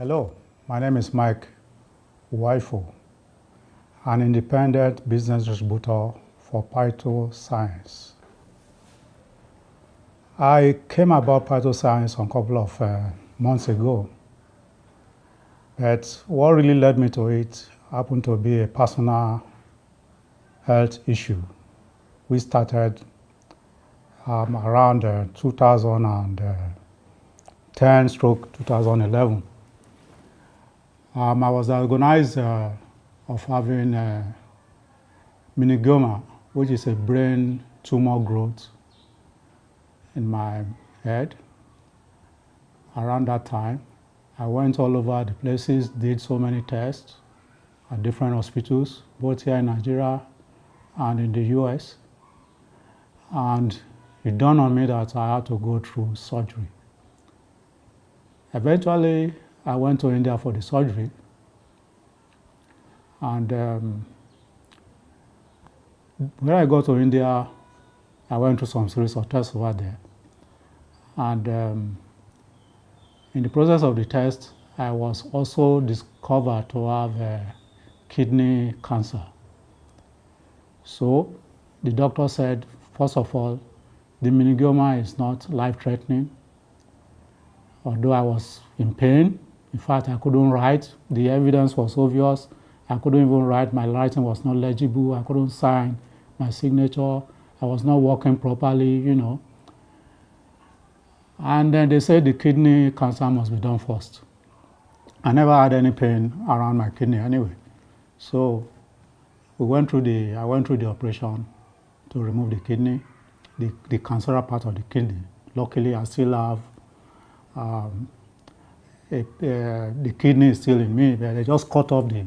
Hello, my name is Mike Waifo, an independent business distributor for Science. I came about Science a couple of months ago, but what really led me to it happened to be a personal health issue. We started around 2010/2011. I was diagnosed of having meningioma, which is a brain tumor growth in my head. Around that time, I went all over the places, did so many tests at different hospitals, both here in Nigeria and in the US. And it dawned on me that I had to go through surgery. Eventually, I went to India for the surgery. And when I got to India, I went through some series of tests over there. And in the process of the test, I was also discovered to have kidney cancer. So the doctor said, first of all, the meningioma is not life-threatening. Although I was in pain, in fact, I couldn't write. The evidence was obvious. I couldn't even write. My writing was not legible. I couldn't sign my signature. I was not working properly, And then they said the kidney cancer must be done first. I never had any pain around my kidney anyway. So I went through the operation to remove the kidney, the cancerous part of the kidney. Luckily, I still have the kidney is still in me, but they just cut off the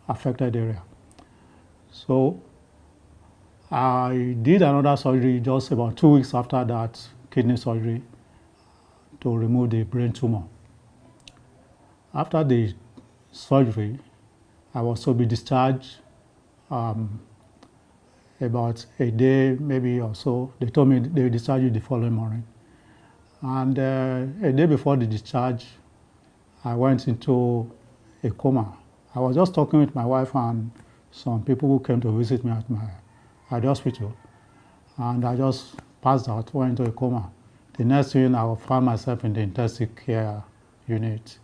affected area. So I did another surgery just about 2 weeks after that kidney surgery to remove the brain tumor. After the surgery, I was to be discharged about a day, maybe or so. They told me they would discharge you the following morning. And a day before the discharge, I went into a coma. I was just talking with my wife and some people who came to visit me at the hospital. And I just passed out, went into a coma. The next thing, I found myself in the intensive care unit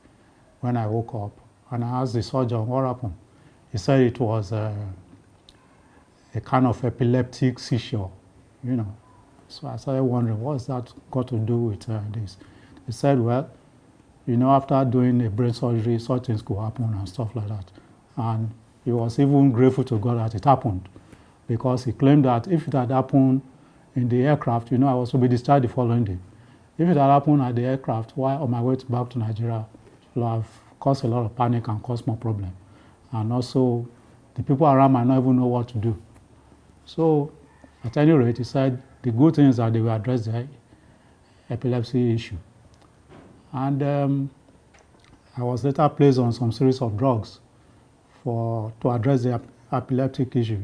when I woke up. And I asked the surgeon what happened. He said it was a kind of epileptic seizure, So I started wondering, what's that got to do with this? He said, well, after doing a brain surgery, such things could happen and stuff like that. And he was even grateful to God that it happened, because he claimed that if it had happened in the aircraft, I was to be discharged the following day. If it had happened at the aircraft while on my way back to Nigeria, it would have caused a lot of panic and caused more problem. And also, the people around might not even know what to do. So, at any rate, he said the good thing is that they will address the epilepsy issue. And I was later placed on some series of drugs to address the epileptic issue,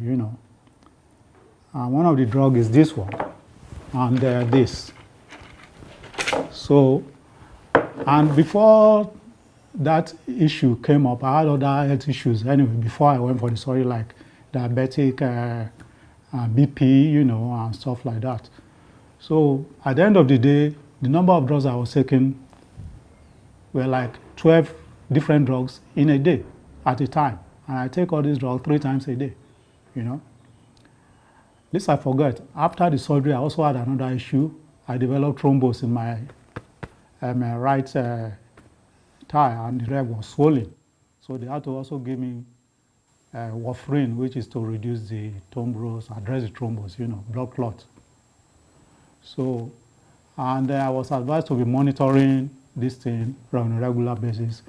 And one of the drugs is this one, and this. So, and before that issue came up, I had other health issues anyway, before I went for the surgery, like diabetic, BP, and stuff like that. So at the end of the day, the number of drugs I was taking were like 12 different drugs in a day at a time. And I take all these drugs 3 times a day, Least I forgot, after the surgery, I also had another issue. I developed thrombus in my right thigh, and the leg was swollen. So they had to also give me warfarin, which is to reduce the thrombus, address the thrombus, blood clot. So, and I was advised to be monitoring this thing on a regular basis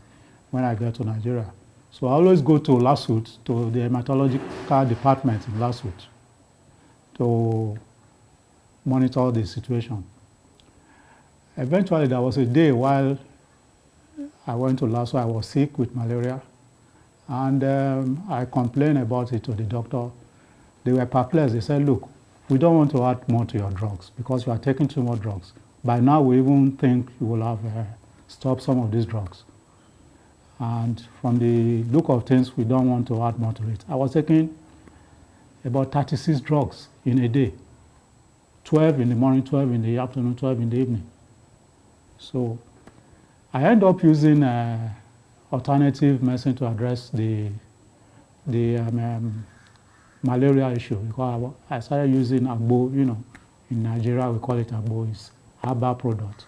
when I get to Nigeria. So I always go to LASUT, to the hematological department in LASUT, to monitor the situation. Eventually, there was a day while I went to LASUT, I was sick with malaria, and I complained about it to the doctor. They were perplexed. They said, look, we don't want to add more to your drugs because you are taking too much drugs. By now, we even think you will have stopped some of these drugs. And from the look of things, we don't want to add more to it. I was taking about 36 drugs in a day, 12 in the morning, 12 in the afternoon, 12 in the evening. So I ended up using alternative medicine to address the malaria issue, because I started using agbo. In Nigeria we call it agbo, it's herbal product.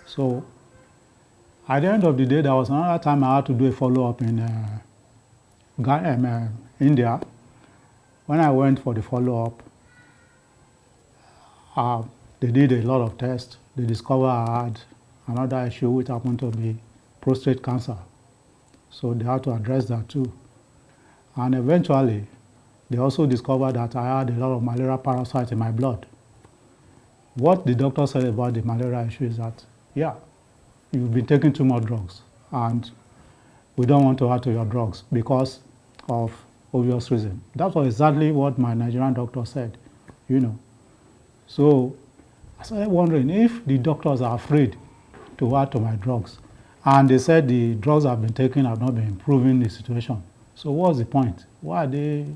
So at the end of the day, there was another time I had to do a follow-up in India. When I went for the follow-up, they did a lot of tests. They discovered I had another issue, which happened to be prostate cancer. So they had to address that too. And eventually, they also discovered that I had a lot of malaria parasites in my blood. What the doctor said about the malaria issue is that, yeah, you've been taking too much drugs, and we don't want to add to your drugs because of obvious reason. That was exactly what my Nigerian doctor said, So I started wondering if the doctors are afraid to add to my drugs. And they said the drugs I've been taking have not been improving the situation. So what's the point? Why are they,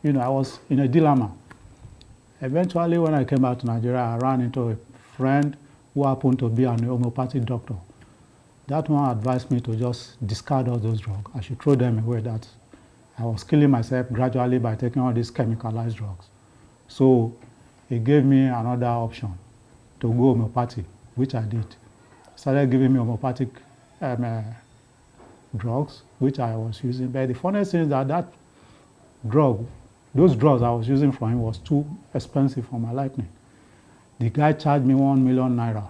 I was in a dilemma. Eventually, when I came back to Nigeria, I ran into a friend who happened to be an homeopathic doctor. That one advised me to just discard all those drugs. I should throw them away, that I was killing myself gradually by taking all these chemicalized drugs. So he gave me another option to go homeopathic, which I did. Started giving me homeopathic drugs, which I was using. But the funniest thing is that those drugs I was using for him was too expensive for my liking. The guy charged me 1 million naira.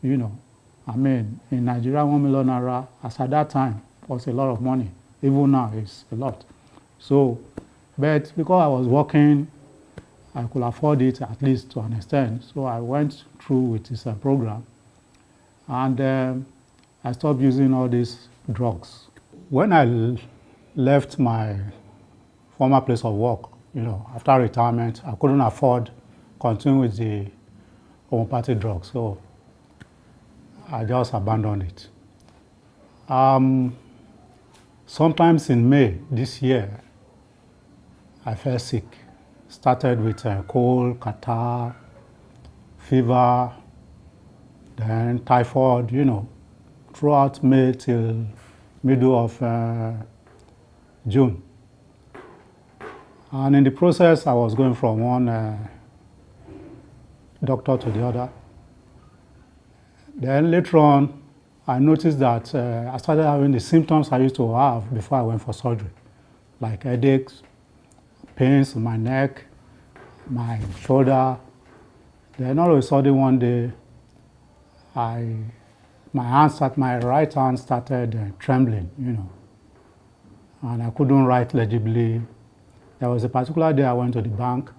In Nigeria, 1 million naira, as at that time, was a lot of money. Even now, it's a lot. So, but because I was working, I could afford it, at least to an extent. So I went through with this program. And I stopped using all these drugs. When I left my former place of work, after retirement, I couldn't afford continuing with the homeopathic drugs. So I just abandoned it. Sometimes in May this year, I felt sick. Started with cold, catarrh, fever, then typhoid, throughout May till middle of June. And in the process, I was going from one doctor to the other. Then later on, I noticed that I started having the symptoms I used to have before I went for surgery, like headaches, pains in my neck, my shoulder. Then all of a sudden one day, my right hand started trembling, and I couldn't write legibly. There was a particular day I went to the bank,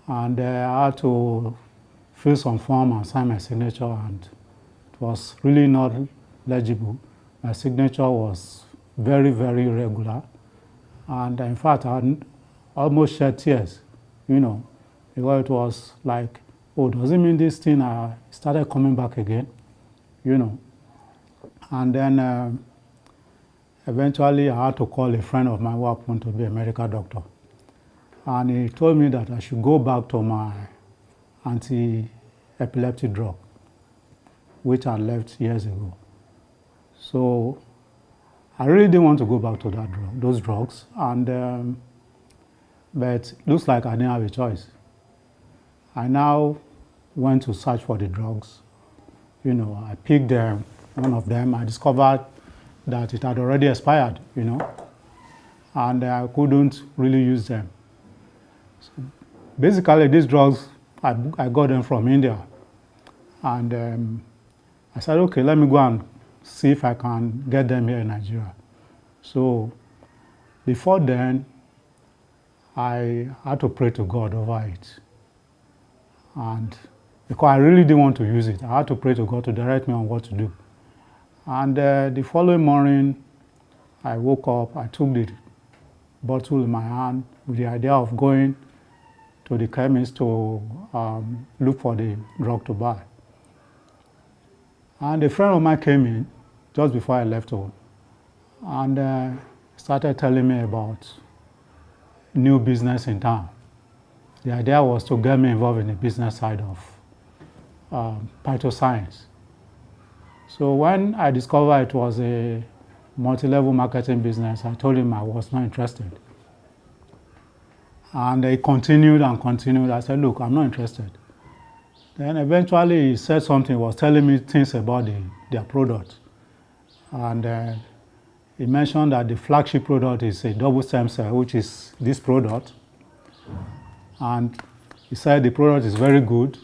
and I had to fill some form and sign my signature, and it was really not legible. My signature was very, very irregular, and in fact, I almost shed tears, because it was like, oh, does it mean this thing started coming back again, And then eventually I had to call a friend of mine who happened to be a medical doctor. And he told me that I should go back to my anti-epileptic drug, which I left years ago. So I really didn't want to go back to those drugs, and but it looks like I didn't have a choice. I now went to search for the drugs. I picked one of them. I discovered that it had already expired, and I couldn't really use them. So basically, these drugs, I got them from India. And I said, okay, let me go and see if I can get them here in Nigeria. So before then, I had to pray to God over it. And because I really didn't want to use it, I had to pray to God to direct me on what to do. And the following morning, I woke up, I took the bottle in my hand with the idea of going to the chemist to look for the drug to buy. And a friend of mine came in just before I left home. And started telling me about new business in town. The idea was to get me involved in the business side of phytoscience. So when I discovered it was a multi-level marketing business, I told him I was not interested. And he continued and continued. I said, look, I'm not interested. Then eventually he said something, he was telling me things about their product. And he mentioned that the flagship product is a double stem cell, which is this product. And he said the product is very good,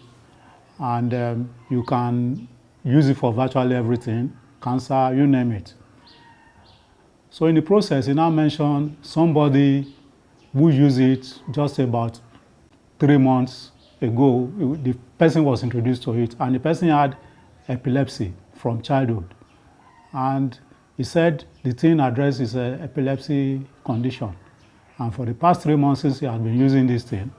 and you can use it for virtually everything, cancer, you name it. So in the process, he now mentioned somebody who used it just about 3 months ago. The person was introduced to it, and the person had epilepsy from childhood. And he said the thing addresses an epilepsy condition. And for the past 3 months since he had been using this thing,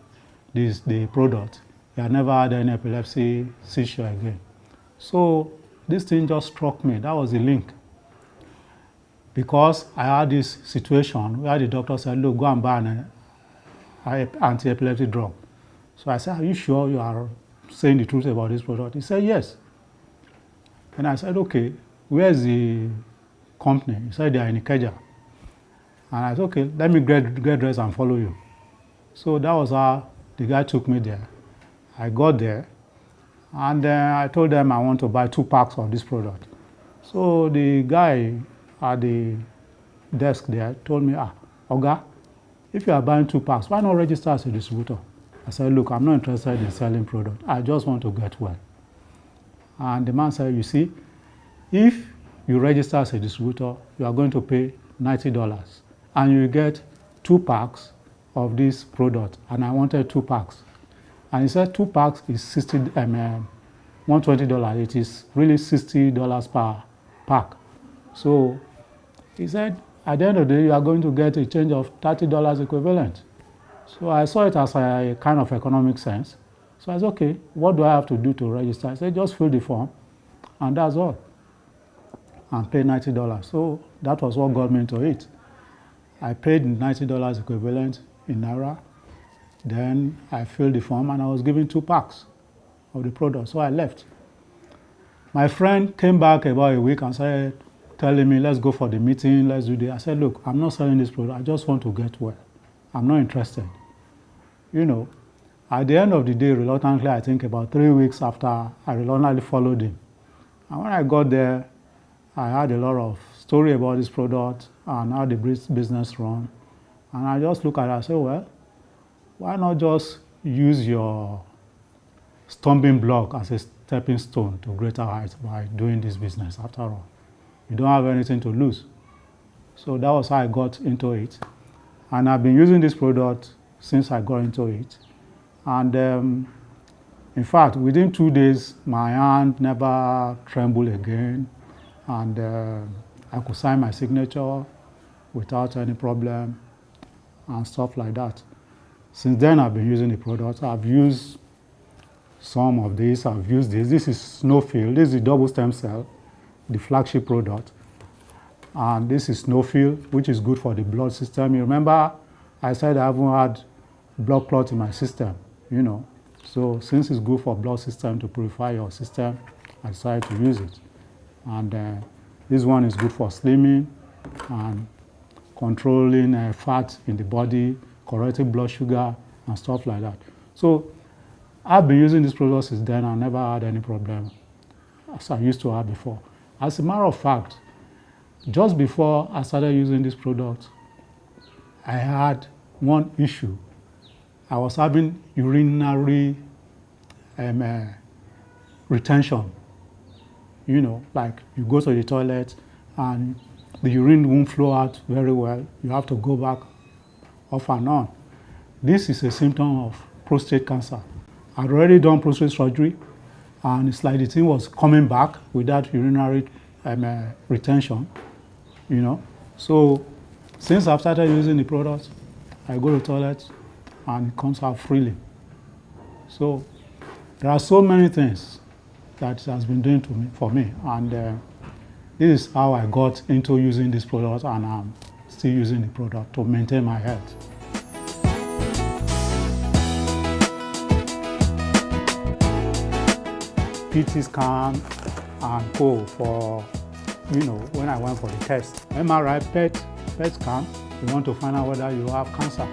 the product, he had never had any epilepsy seizure again. So this thing just struck me. That was the link. Because I had this situation where the doctor said, look, go and buy an anti-epileptic drug. So I said, are you sure you are saying the truth about this product? He said, yes. And I said, okay, where's the company? He said, they are in Ikeja. And I said, okay, let me get dressed and follow you. So that was how the guy took me there. I got there, and I told them I want to buy 2 packs of this product. So the guy at the desk there told me, Oga, if you are buying 2 packs, why not register as a distributor? I said, look, I'm not interested in selling product. I just want to get well. And the man said, you see, if you register as a distributor, you are going to pay $90, and you get 2 packs of this product. And I wanted 2 packs. And he said 2 packs is $120. It is really $60 per pack. So he said, at the end of the day, you are going to get a change of $30 equivalent. So I saw it as a kind of economic sense. So I said, okay, what do I have to do to register? I said, just fill the form, and that's all. And pay $90. So that was what got me into it. I paid $90 equivalent in Naira. Then I filled the form, and I was given 2 packs of the product. So I left. My friend came back about a week and started telling me, let's go for the meeting, let's do this. I said, look, I'm not selling this product. I just want to get well. I'm not interested. You know, at the end of the day, reluctantly, I think about 3 weeks after, I reluctantly followed him. And when I got there, I had a lot of story about this product and how the business run. And I just look at it and say, well, why not just use your stumbling block as a stepping stone to greater heights by doing this business after all? You don't have anything to lose. So that was how I got into it. And I've been using this product since I got into it. And in fact, within 2 days, my hand never trembled again. And I could sign my signature without any problem and stuff like that. Since then, I've been using the product. I've used some of this. I've used this. This is Snowfield. This is the double stem cell, the flagship product. And this is Snowfield, which is good for the blood system. You remember I said I haven't had blood clot in my system, you know. So since it's good for blood system to purify your system, I decided to use it. And this one is good for slimming and controlling fat in the body, correcting blood sugar and stuff like that. So I've been using this product since then. I never had any problem as I used to have before. As a matter of fact, just before I started using this product, I had one issue. I was having urinary retention. You know, like you go to the toilet and the urine won't flow out very well. You have to go back off and on. This is a symptom of prostate cancer. I'd already done prostate surgery, and it's like the thing was coming back with that urinary retention, you know. So since I've started using the product, I go to the toilet and it comes out freely. So there are so many things that it has been doing for me, and This is how I got into using this product, and I'm still using the product to maintain my health. PT scan and go for, when I went for the test. MRI, PET scan, you want to find out whether you have cancer.